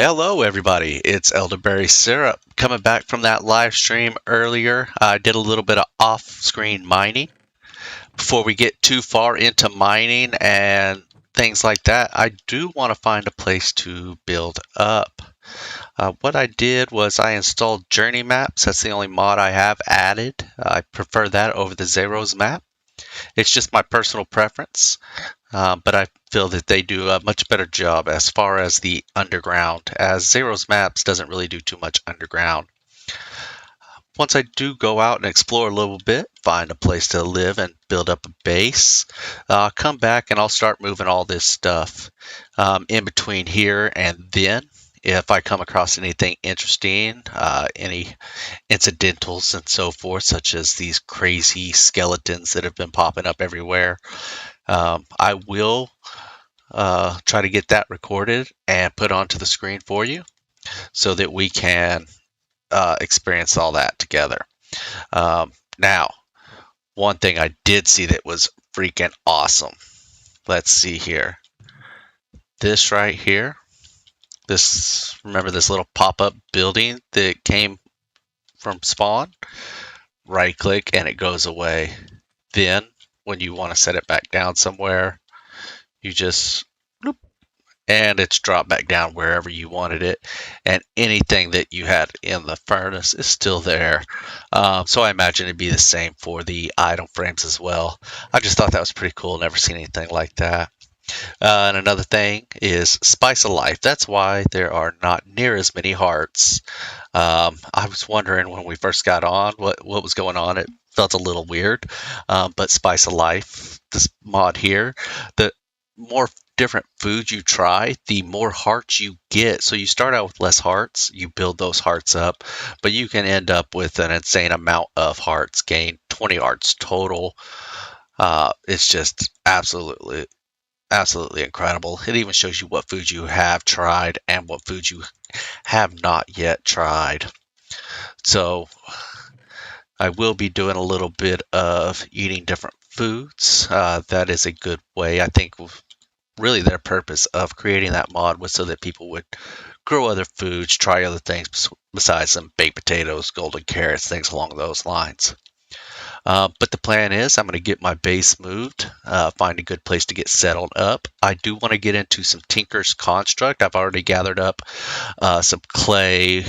Hello, everybody. It's ElderBarrySirUp coming back from that live stream earlier. I did a little bit of off-screen mining. Before we get too far into mining and things like that, I do want to find a place to build up. What I did was I installed Journey Maps. That's the only mod I have added. I prefer that over the Zeros map. It's just my personal preference. But I feel that they do a much better job as far as the underground, as Zero's Maps doesn't really do too much underground. Once I do go out and explore a little bit, find a place to live and build up a base, I'll come back and I'll start moving all this stuff in between here and then. If I come across anything interesting, any incidentals and so forth, such as these crazy skeletons that have been popping up everywhere, I will try to get that recorded and put onto the screen for you so that we can experience all that together. Now, one thing I did see that was freaking awesome. Let's see here. This right here. Remember this little pop-up building that came from spawn? Right click and it goes away. Then, when you want to set it back down somewhere, you just bloop, and it's dropped back down wherever you wanted it, and anything that you had in the furnace is still there. So I imagine it'd be the same for the item frames as well. I just thought that was pretty cool. Never seen anything like that. And another thing is Spice of Life. That's why there are not near as many hearts. I was wondering when we first got on what was going on. It felt a little weird, but Spice of Life, this mod here, the more different foods you try, the more hearts you get. So you start out with less hearts, you build those hearts up, but you can end up with an insane amount of hearts, gain 20 hearts total. It's just absolutely incredible. It even shows you what foods you have tried and what foods you have not yet tried. So I will be doing a little bit of eating different foods. That is a good way. I think really their purpose of creating that mod was so that people would grow other foods, try other things besides some baked potatoes, golden carrots, things along those lines. But the plan is I'm going to get my base moved, find a good place to get settled up. I do want to get into some Tinker's Construct. I've already gathered up some clay,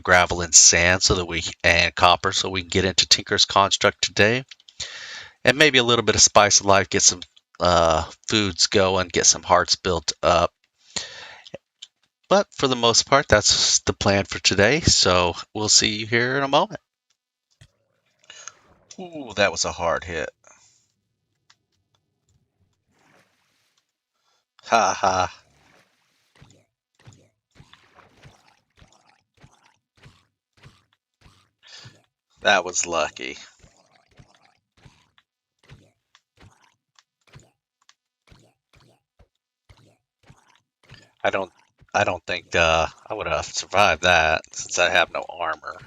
gravel, and sand and copper so we can get into Tinker's Construct today. And maybe a little bit of Spice of Life, get some foods going, get some hearts built up. But for the most part, that's the plan for today. So we'll see you here in a moment. Ooh, that was a hard hit. Ha ha. That was lucky. I don't think I would have survived that since I have no armor.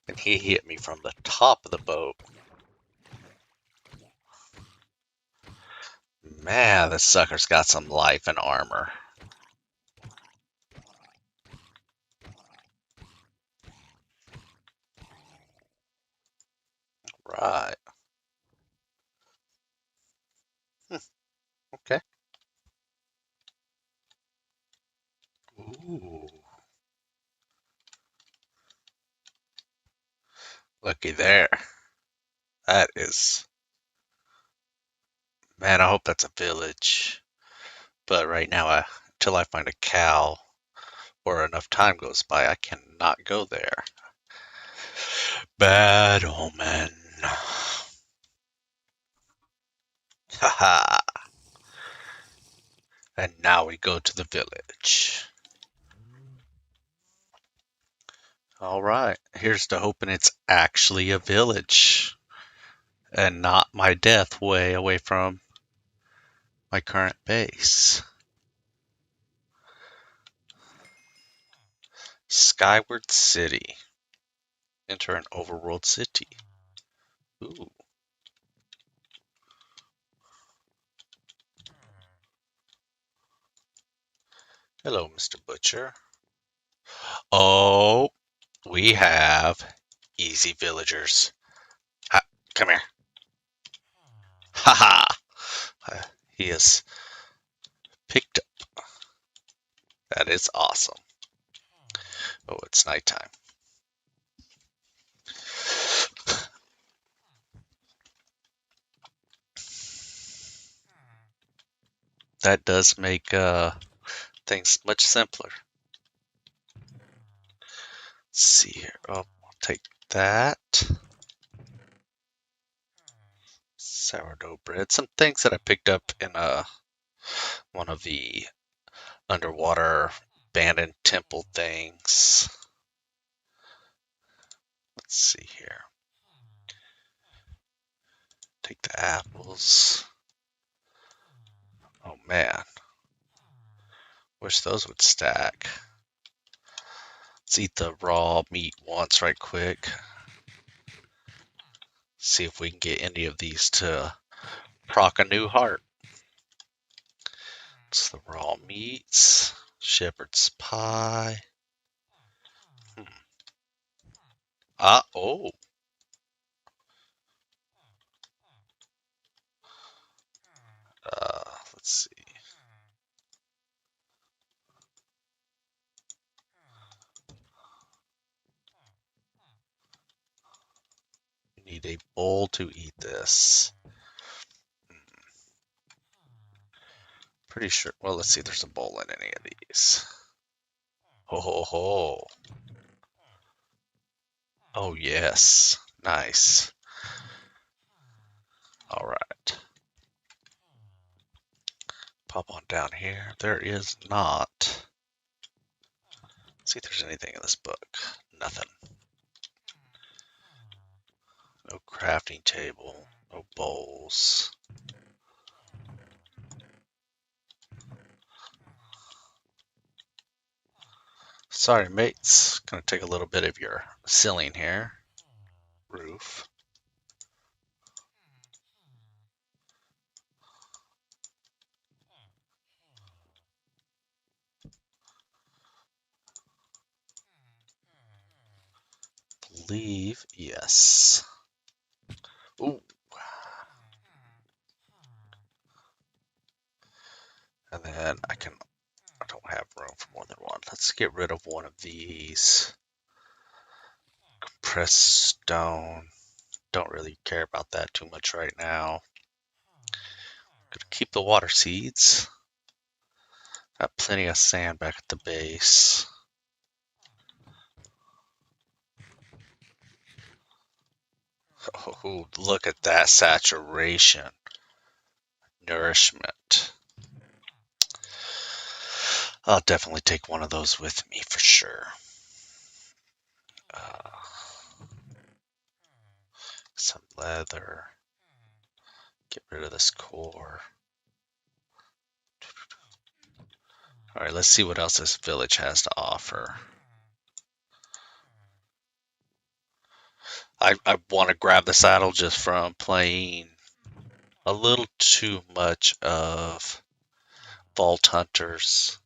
And he hit me from the top of the boat. Man, this sucker's got some life and armor. Right. Okay. Ooh. Looky there. That is... Man, I hope that's a village. But right now, until I find a cow or enough time goes by, I cannot go there. Bad omen. Haha. And now we go to the village. Alright, here's to hoping it's actually a village. And not my death way away from my current base. Skyward City. Enter an overworld city. Ooh. Hello, Mr. Butcher. Oh, we have easy villagers. Ha, come here. Haha. He is picked up. That is awesome. Oh, it's nighttime. That does make things much simpler. Let's see here. Oh, I'll take that. Sourdough bread. Some things that I picked up in one of the underwater abandoned temple things. Let's see here. Take the apples. Oh man. Wish those would stack. Let's eat the raw meat once right quick. See if we can get any of these to proc a new heart. It's the raw meats. Shepherd's pie. Oh. Let's see. You need a bowl to eat this. Pretty sure. Well, let's see. There's a bowl in any of these. Ho ho ho. Oh yes. Nice. All right. Pop on down here. There is not. Let's see if there's anything in this book. Nothing. No crafting table. No bowls. Sorry, mates. Gonna take a little bit of your ceiling here. Roof. Believe, yes. Ooh. And then I don't have room for more than one. Let's get rid of one of these. Compressed stone. Don't really care about that too much right now. Gonna keep the water seeds. Got plenty of sand back at the base. Oh, look at that saturation. Nourishment. I'll definitely take one of those with me for sure. Some leather. Get rid of this core. All right, let's see what else this village has to offer. I want to grab the saddle just from playing a little too much of Vault Hunters,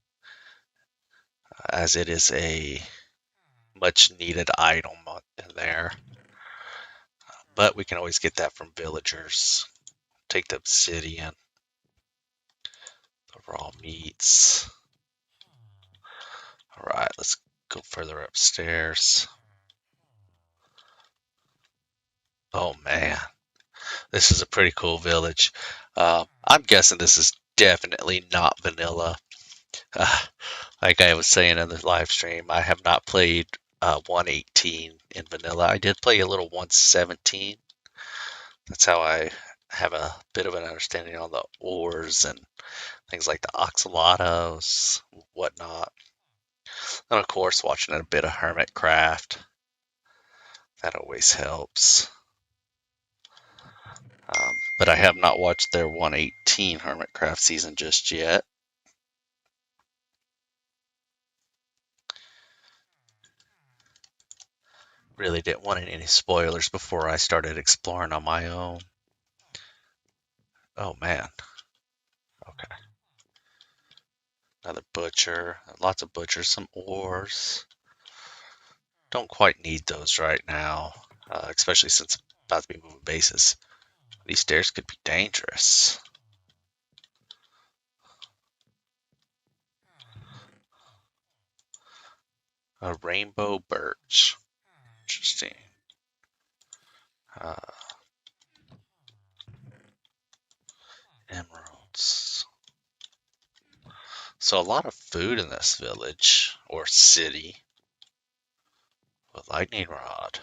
as it is a much needed item in there. But we can always get that from villagers. Take the obsidian, the raw meats. All right, let's go further upstairs. Oh man, this is a pretty cool village. I'm guessing this is definitely not vanilla. Like I was saying in the live stream, I have not played 118 in vanilla. I did play a little 117. That's how I have a bit of an understanding on the ores and things like the oxalatos, whatnot. And of course, watching a bit of Hermitcraft. That always helps. But I have not watched their 118 Hermitcraft season just yet. Really didn't want any spoilers before I started exploring on my own. Oh man. Okay. Another butcher. Lots of butchers. Some ores. Don't quite need those right now, especially since I'm about to be moving bases. These stairs could be dangerous. A rainbow birch. Interesting. Emeralds. So a lot of food in this village or city. A lightning rod.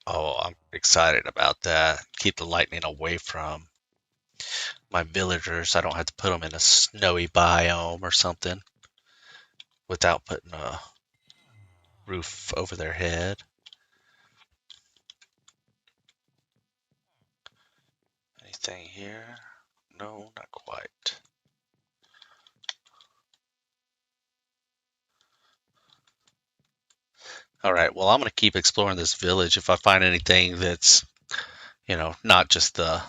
Oh, I'm excited about that. Keep the lightning away from my villagers. I don't have to put them in a snowy biome or something without putting a roof over their head. Anything here? No, not quite. All right, well, I'm going to keep exploring this village. If I find anything that's, not just the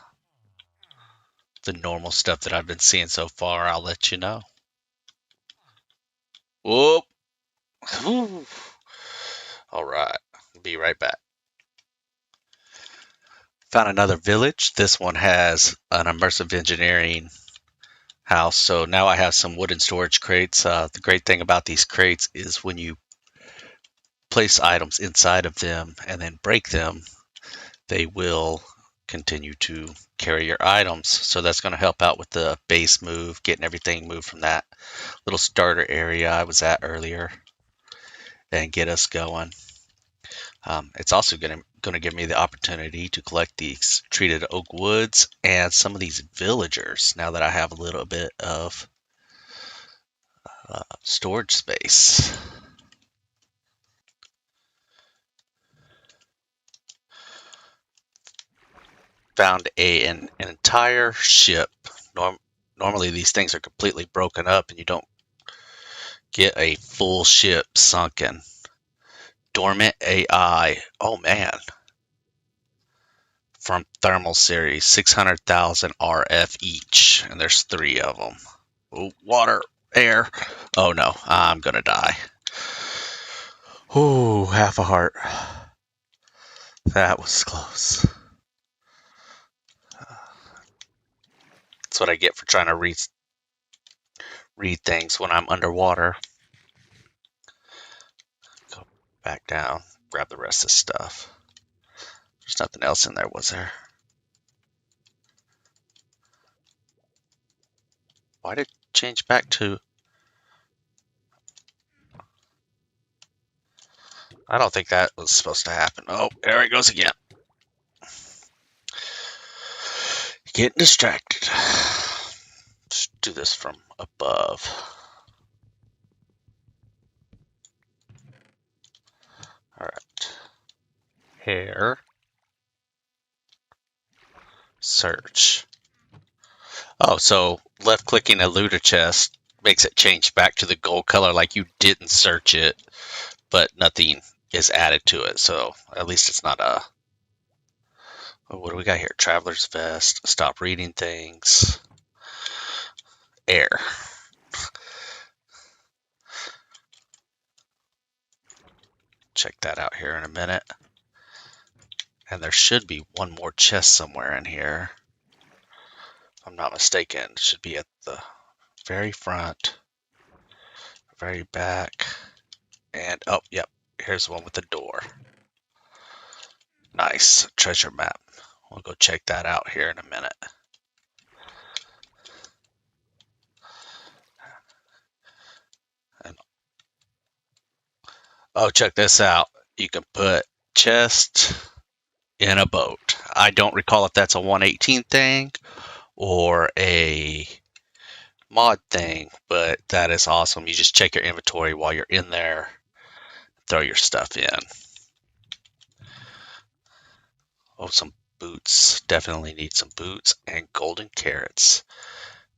normal stuff that I've been seeing so far, I'll let you know. Whoop. Whew. All right, be right back. Found another village. This one has an immersive engineering house. So now I have some wooden storage crates. The great thing about these crates is when you place items inside of them and then break them, they will continue to carry your items. So that's going to help out with the base move, getting everything moved from that little starter area I was at earlier and get us going. It's also going to give me the opportunity to collect these treated oak woods and some of these villagers now that I have a little bit of storage space. Found an entire ship. Normally these things are completely broken up and you don't get a full ship sunken. Dormant AI. Oh man. From Thermal Series, 600,000 RF each, and there's 3 of them. Ooh, water, air. Oh no, I'm gonna die. Ooh, half a heart. That was close. That's what I get for trying to read things when I'm underwater. Go back down, grab the rest of the stuff. There's nothing else in there, was there? Why did it change back to... I don't think that was supposed to happen. Oh, there he goes again. Getting distracted. Let's do this from above. All right. Hair. Search. Oh, so left clicking a looter chest makes it change back to the gold color like you didn't search it, but nothing is added to it. So at least it's not a... Oh, what do we got here? Traveler's vest. Stop reading things. Air. Check that out here in a minute. And there should be one more chest somewhere in here. If I'm not mistaken, it should be at the very front, very back, and oh, yep, here's one with the door. Nice treasure map. We'll go check that out here in a minute. And, oh, check this out. You can put chest in a boat. I don't recall if that's a 118 thing or a mod thing, but that is awesome. You just check your inventory while you're in there, throw your stuff in. Oh, some boots. Definitely need some boots and golden carrots.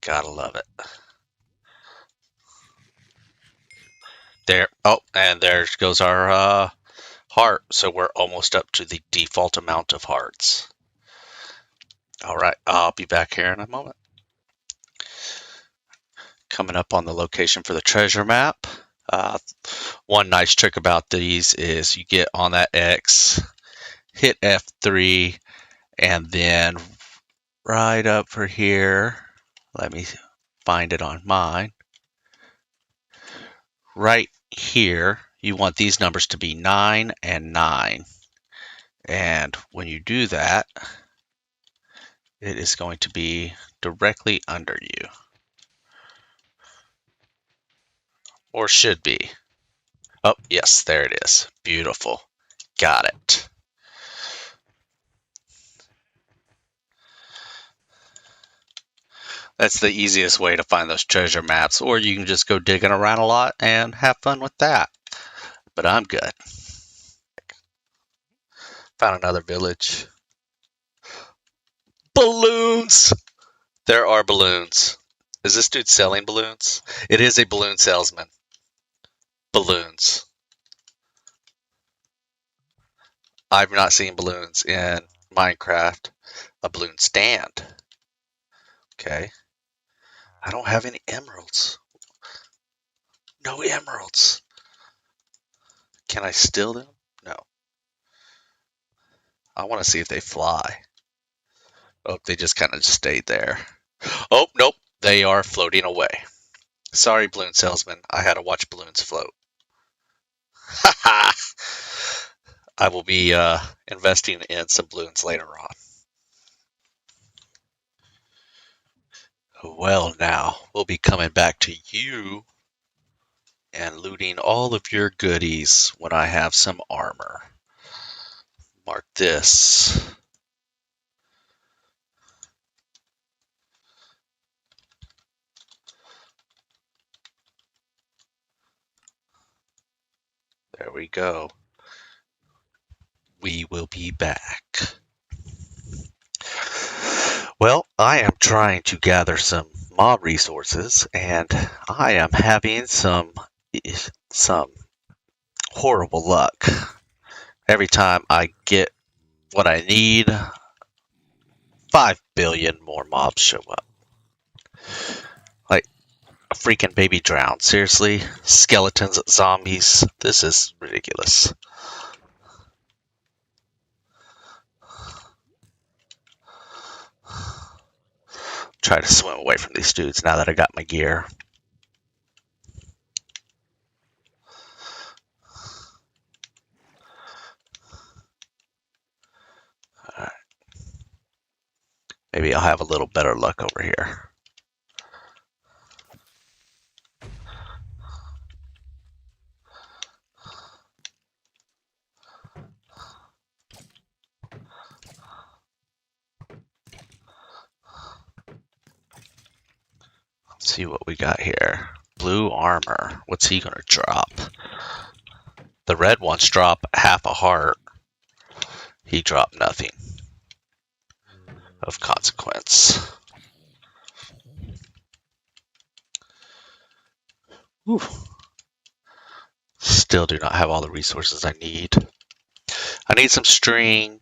Gotta love it. There. Oh, and there goes our heart. So we're almost up to the default amount of hearts. All right, I'll be back here in a moment. Coming up on the location for the treasure map. One nice trick about these is you get on that X, hit F3, and then right up for here, let me find it on mine. Right here, you want these numbers to be 9 and 9. And when you do that, it is going to be directly under you. Or should be. Oh, yes, there it is. Beautiful. Got it. That's the easiest way to find those treasure maps, or you can just go digging around a lot and have fun with that. But I'm good. Found another village. Balloons! There are balloons. Is this dude selling balloons? It is a balloon salesman. Balloons. I've not seen balloons in Minecraft. A balloon stand. Okay. I don't have any emeralds. No emeralds. Can I steal them? No. I want to see if they fly. Oh, they just kind of stayed there. Oh, nope. They are floating away. Sorry, balloon salesman. I had to watch balloons float. Haha! I will be investing in some balloons later on. Well, now, we'll be coming back to you and looting all of your goodies when I have some armor. Mark this. There we go. We will be back. Well, I am trying to gather some mob resources, and I am having some horrible luck. Every time I get what I need, 5 billion more mobs show up. Like a freaking baby drowned. Seriously? Skeletons, zombies. This is ridiculous. Try to swim away from these dudes now that I got my gear. Alright. Maybe I'll have a little better luck over here. Let's see what we got here. Blue armor. What's he gonna drop? The red ones drop half a heart. He dropped nothing of consequence. Whew. Still do not have all the resources I need. I need some string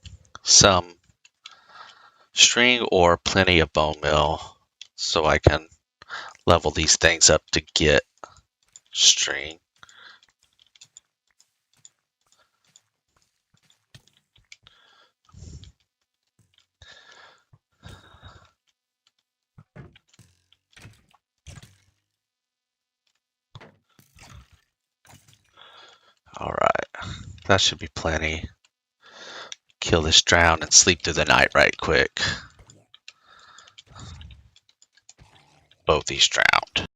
or plenty of bone meal so I can level these things up to get string. Alright, that should be plenty. Kill this drown and sleep through the night right quick. Both these drowned.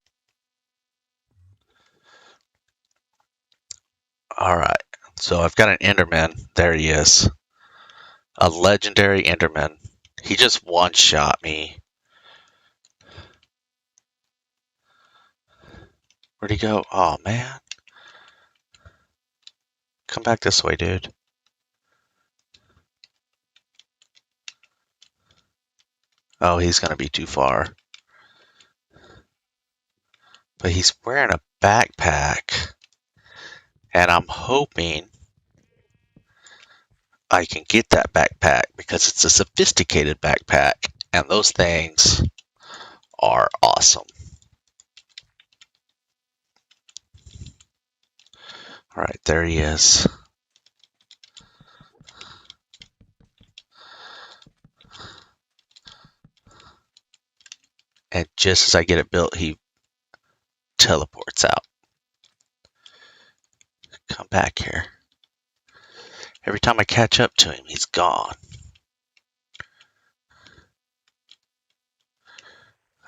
Alright, so I've got an Enderman. There he is. A legendary Enderman. He just one-shot me. Where'd he go? Oh, man. Come back this way, dude. Oh, he's gonna be too far. But he's wearing a backpack. And I'm hoping I can get that backpack because it's a sophisticated backpack. And those things are awesome. All right, there he is. And just as I get it built, he teleports out. Come back here. Every time I catch up to him, he's gone.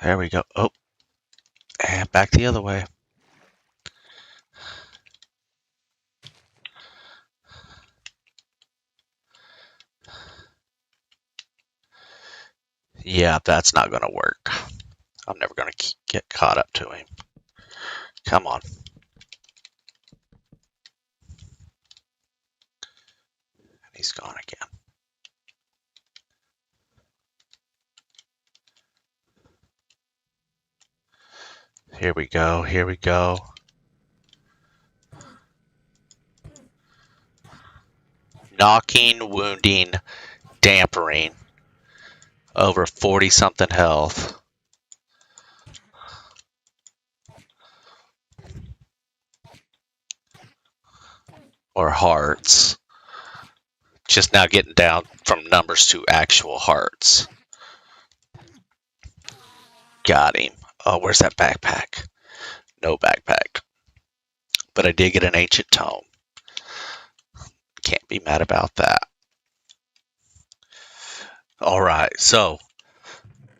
There we go. Oh, and back the other way. Yeah, that's not going to work. I'm never going to get caught up to him. Come on. He's gone again. Here we go. Here we go. Knocking, wounding, dampering. Over 40-something health. Or hearts. Just now getting down from numbers to actual hearts. Got him. Oh, where's that backpack? No backpack. But I did get an ancient tome. Can't be mad about that. All right, so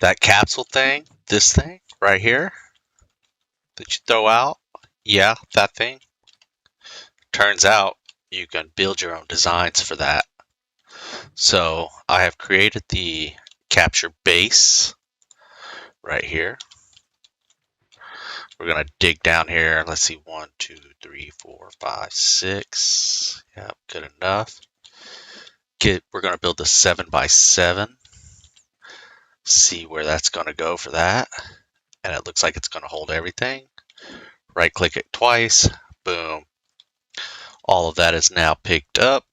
that capsule thing, this thing right here that you throw out, yeah, that thing. Turns out you can build your own designs for that. So I have created the capture base right here. We're going to dig down here. Let's see, 1, 2, 3, 4, 5, 6. Yep, good enough. We're going to build the 7x7. See where that's going to go for that. And it looks like it's going to hold everything. Right click it twice. Boom. All of that is now picked up.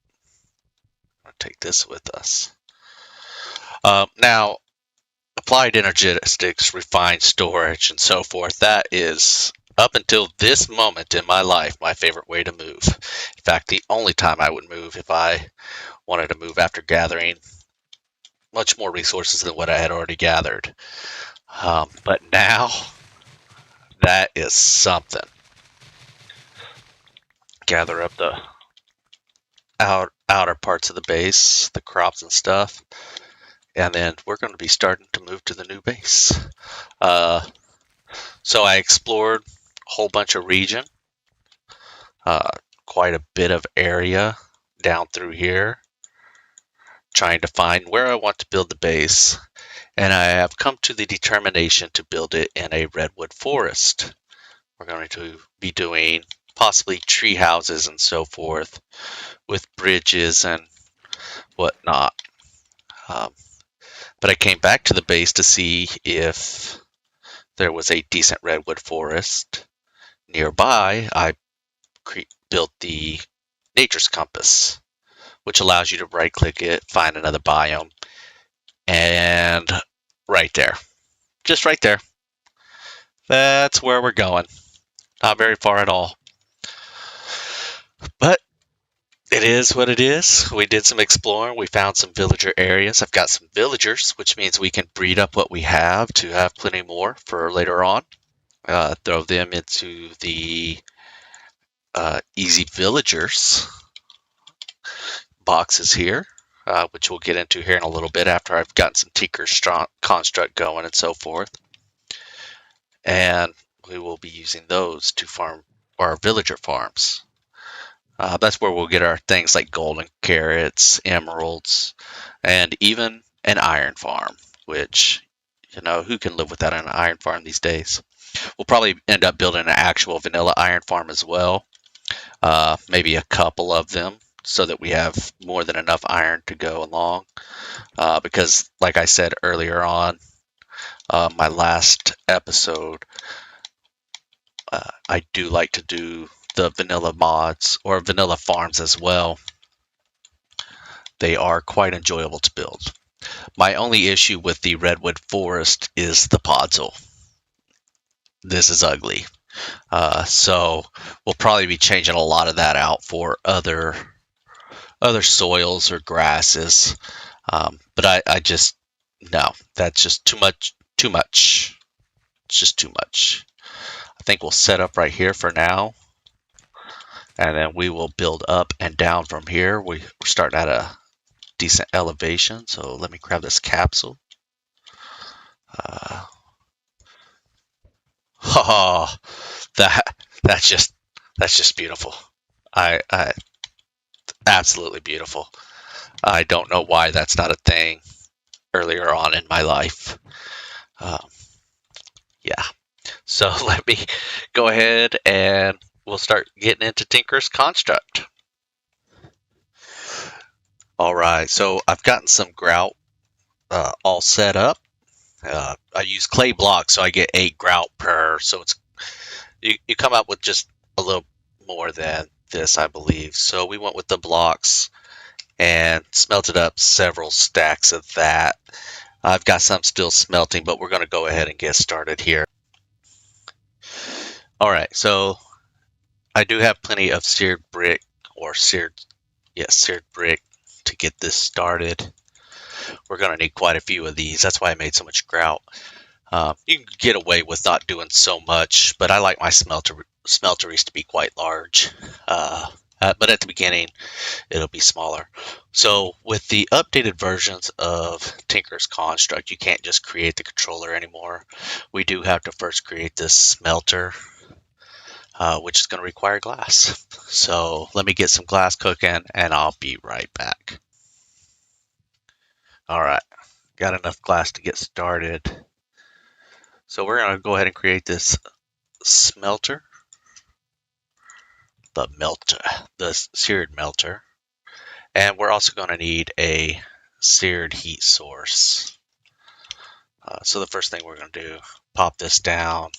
I'll take this with us. Now, applied energetics, refined storage, and so forth, that is, up until this moment in my life, my favorite way to move. In fact, the only time I would move if I wanted to move after gathering much more resources than what I had already gathered. But now, that is something. Gather up the outer parts of the base, the crops and stuff, and then we're going to be starting to move to the new base. So I explored a whole bunch of region, quite a bit of area down through here, trying to find where I want to build the base, and I have come to the determination to build it in a redwood forest. We're going to be doing possibly tree houses and so forth with bridges and whatnot. But I came back to the base to see if there was a decent redwood forest nearby. I built the Nature's Compass, which allows you to right-click it, find another biome, and right there, just right there, that's where we're going. Not very far at all. But it is what it is. We did some exploring. We found some villager areas. I've got some villagers, which means we can breed up what we have to have plenty more for later on. Throw them into the Easy Villagers boxes here, which we'll get into here in a little bit after I've gotten some Tinker construct going and so forth. And we will be using those to farm our villager farms. That's where we'll get our things like golden carrots, emeralds, and even an iron farm, which, you know, who can live without an iron farm these days? We'll probably end up building an actual vanilla iron farm as well. Maybe a couple of them so that we have more than enough iron to go along. Because, like I said earlier on, my last episode, I do like to do the vanilla mods or vanilla farms as well. They are quite enjoyable to build. My only issue with the redwood forest is the podzol. This is ugly. So we'll probably be changing a lot of that out for other soils or grasses. But I just, no, that's just too much. Too much. It's just too much. I think we'll set up right here for now, and then we will build up and down from here. We're starting at a decent elevation, so let me grab this capsule. Oh, that's just beautiful. I absolutely beautiful. I don't know why that's not a thing earlier on in my life. Um, yeah. So let me go ahead and we'll start getting into Tinker's construct. All right. So I've gotten some grout all set up. I use clay blocks, so I get 8 grout per. So it's you come up with just a little more than this, I believe. So we went with the blocks and smelted up several stacks of that. I've got some still smelting, but we're going to go ahead and get started here. All right, so I do have plenty of seared brick or seared brick to get this started. We're going to need quite a few of these. That's why I made so much grout. You can get away with not doing so much, but I like my smelteries to be quite large. But at the beginning, it'll be smaller. So with the updated versions of Tinker's Construct, you can't just create the controller anymore. We do have to first create this smelter, which is going to require glass. So let me get some glass cooking, and I'll be right back. All right, got enough glass to get started. So we're going to go ahead and create this smelter, the seared melter. And we're also going to need a seared heat source. So the first thing we're going to do, pop this down,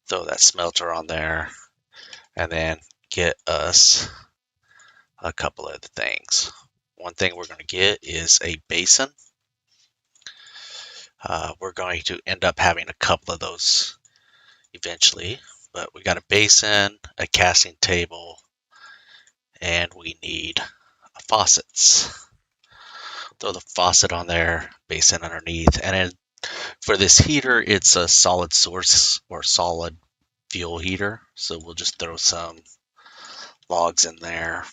throw that smelter on there, and then get us a couple of things. One thing we're going to get is a basin. We're going to end up having a couple of those eventually, but we got a basin, a casting table, and we need faucets. Throw the faucet on there, basin underneath, and then for this heater, it's a solid source or solid fuel heater. So we'll just throw some logs in there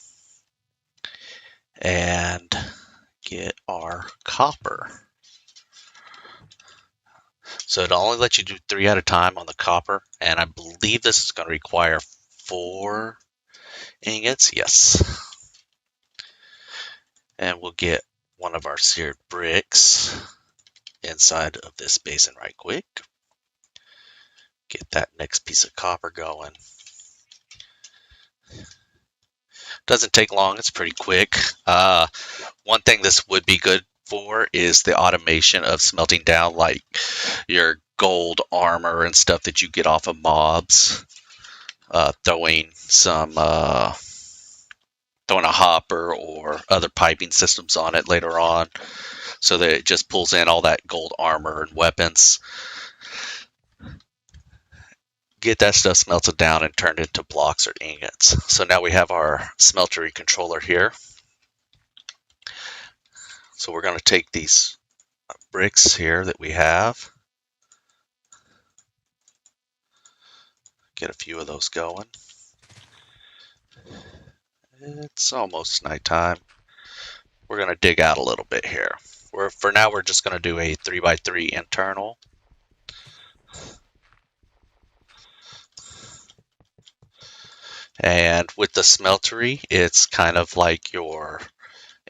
and get our copper. So it'll only let you do 3 at a time on the copper, and I believe this is going to require 4 ingots. Yes. And we'll get one of our seared bricks inside of this basin right quick. Get that next piece of copper going. Doesn't take long, it's pretty quick. One thing this would be good for is the automation of smelting down like your gold armor and stuff that you get off of mobs. Throwing a hopper or other piping systems on it later on, so that it just pulls in all that gold armor and weapons. Get that stuff smelted down and turned into blocks or ingots. So now we have our smeltery controller here. So we're going to take these bricks here that we have, get a few of those going. It's almost nighttime. We're going to dig out a little bit here. For now, we're just going to do a 3x3 internal. And with the smeltery, it's kind of like your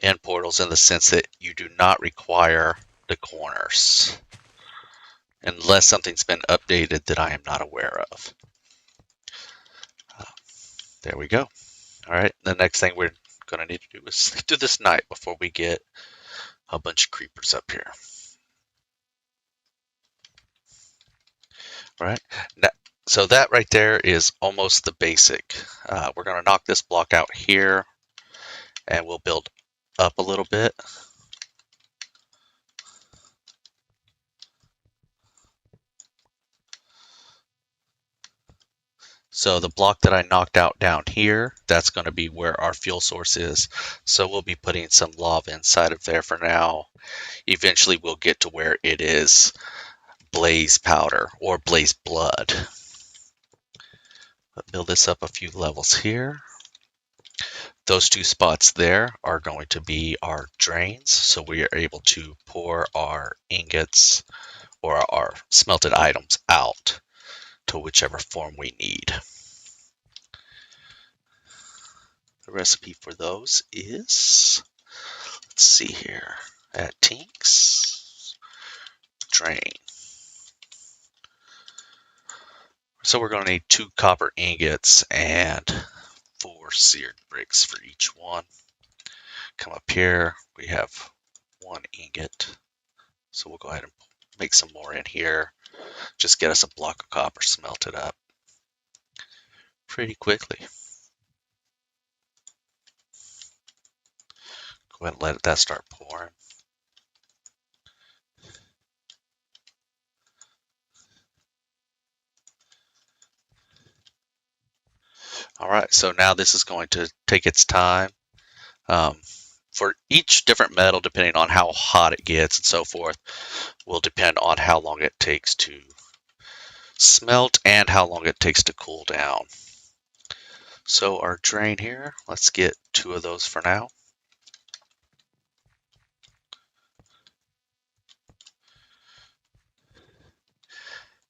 end portals in the sense that you do not require the corners unless something's been updated that I am not aware of. There we go. All right, the next thing we're going to need to do is sleep through this night before we get a bunch of creepers up here. All right, now, so that right there is almost the basic. We're going to knock this block out here, and we'll build up a little bit. So the block that I knocked out down here, that's going to be where our fuel source is. So we'll be putting some lava inside of there for now. Eventually we'll get to where it is blaze powder or blaze blood. But build this up a few levels here. Those two spots there are going to be our drains, so we are able to pour our ingots or our smelted items out to whichever form we need. The recipe for those is, let's see here, at Tinks, drain. So we're going to need 2 copper ingots and 4 seared bricks for each one. Come up here, we have 1 ingot. So we'll go ahead and make some more in here. Just get us a block of copper smelted up pretty quickly. Go ahead and let that start pouring. All right, so now this is going to take its time. For each different metal, depending on how hot it gets and so forth, will depend on how long it takes to smelt and how long it takes to cool down. So our drain here, let's get 2 of those for now.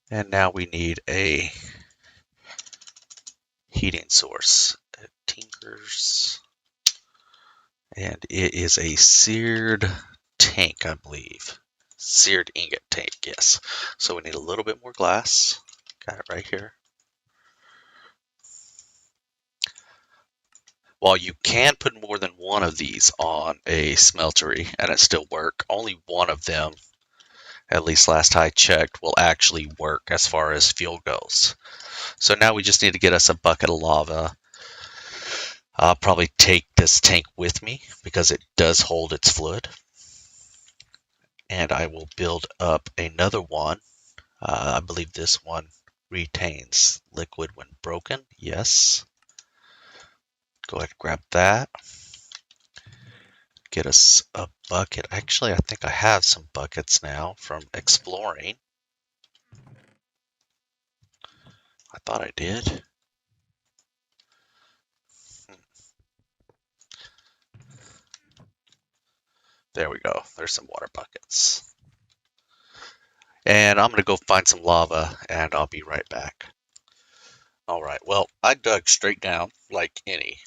And now we need a heating source at Tinker's. And it is a seared tank, I believe. Seared ingot tank, yes. So we need a little bit more glass. Got it right here. While you can put more than one of these on a smeltery and it still work, only one of them, at least last I checked, will actually work as far as fuel goes. So now we just need to get us a bucket of lava. I'll probably take this tank with me because it does hold its fluid. And I will build up another one. I believe this one retains liquid when broken. Yes. Go ahead and grab that. Get us a bucket. Actually, I think I have some buckets now from exploring. I thought I did. There we go. There's some water buckets. And I'm going to go find some lava and I'll be right back. All right. Well, I dug straight down like any,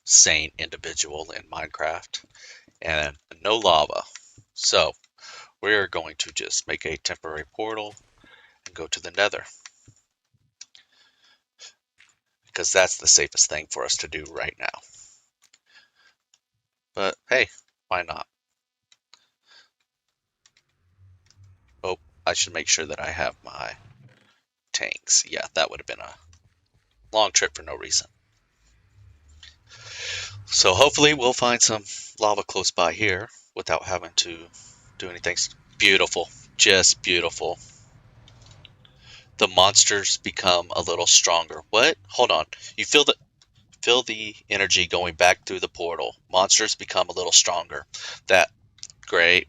sane individual in Minecraft and no lava. So we're going to just make a temporary portal and go to the Nether. Because that's the safest thing for us to do right now. But hey, why not? Oh, I should make sure that I have my tanks. Yeah, that would have been a long trip for no reason. So hopefully we'll find some lava close by here without having to do anything. Beautiful, just beautiful. The monsters become a little stronger. What? Hold on. You feel the energy going back through the portal. Monsters become a little stronger. Great.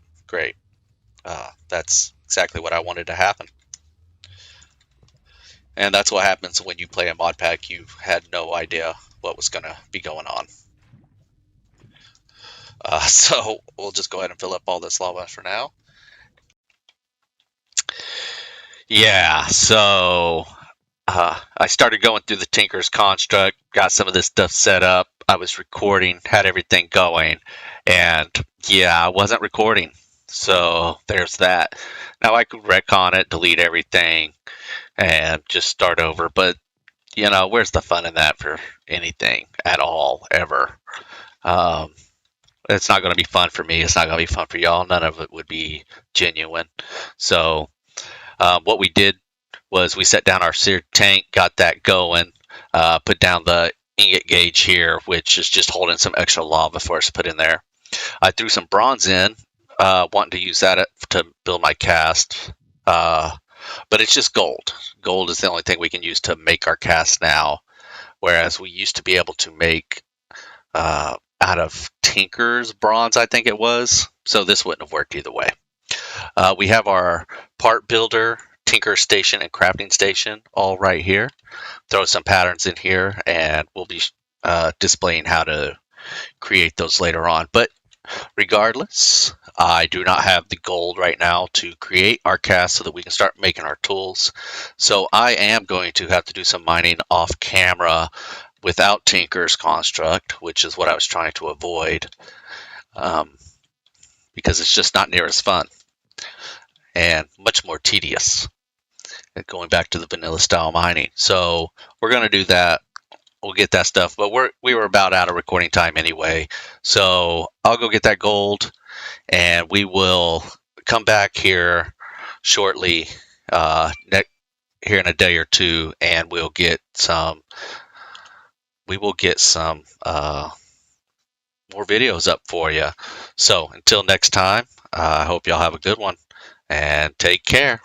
That's exactly what I wanted to happen. And that's what happens when you play a mod pack. You had no idea what was going to be going on. So we'll just go ahead and fill up all this lava for now. Yeah, so I started going through the Tinker's construct, got some of this stuff set up. I was recording, had everything going, and yeah, I wasn't recording. So there's that. Now I could retcon it, delete everything, and just start over. But, where's the fun in that for anything at all, ever? It's not going to be fun for me. It's not going to be fun for y'all. None of it would be genuine. So what we did was we set down our seared tank, got that going, put down the ingot gauge here, which is just holding some extra lava for us to put in there. I threw some bronze in, wanting to use that to build my cast. but it's just gold. Gold is the only thing we can use to make our cast now, whereas we used to be able to make out of Tinker's bronze, I think it was. So this wouldn't have worked either way. We have our part builder, Tinker station, and crafting station all right here. Throw some patterns in here, and we'll be displaying how to create those later on. But regardless, I do not have the gold right now to create our cast so that we can start making our tools. So I am going to have to do some mining off camera without Tinker's construct, which is what I was trying to avoid, because it's just not near as fun and much more tedious going back to the vanilla style mining. So we're going to do that. We'll get that stuff, but we were about out of recording time anyway. So I'll go get that gold, and we will come back here shortly, here in a day or two, and we'll get some more videos up for you. So until next time, I hope y'all have a good one, and take care.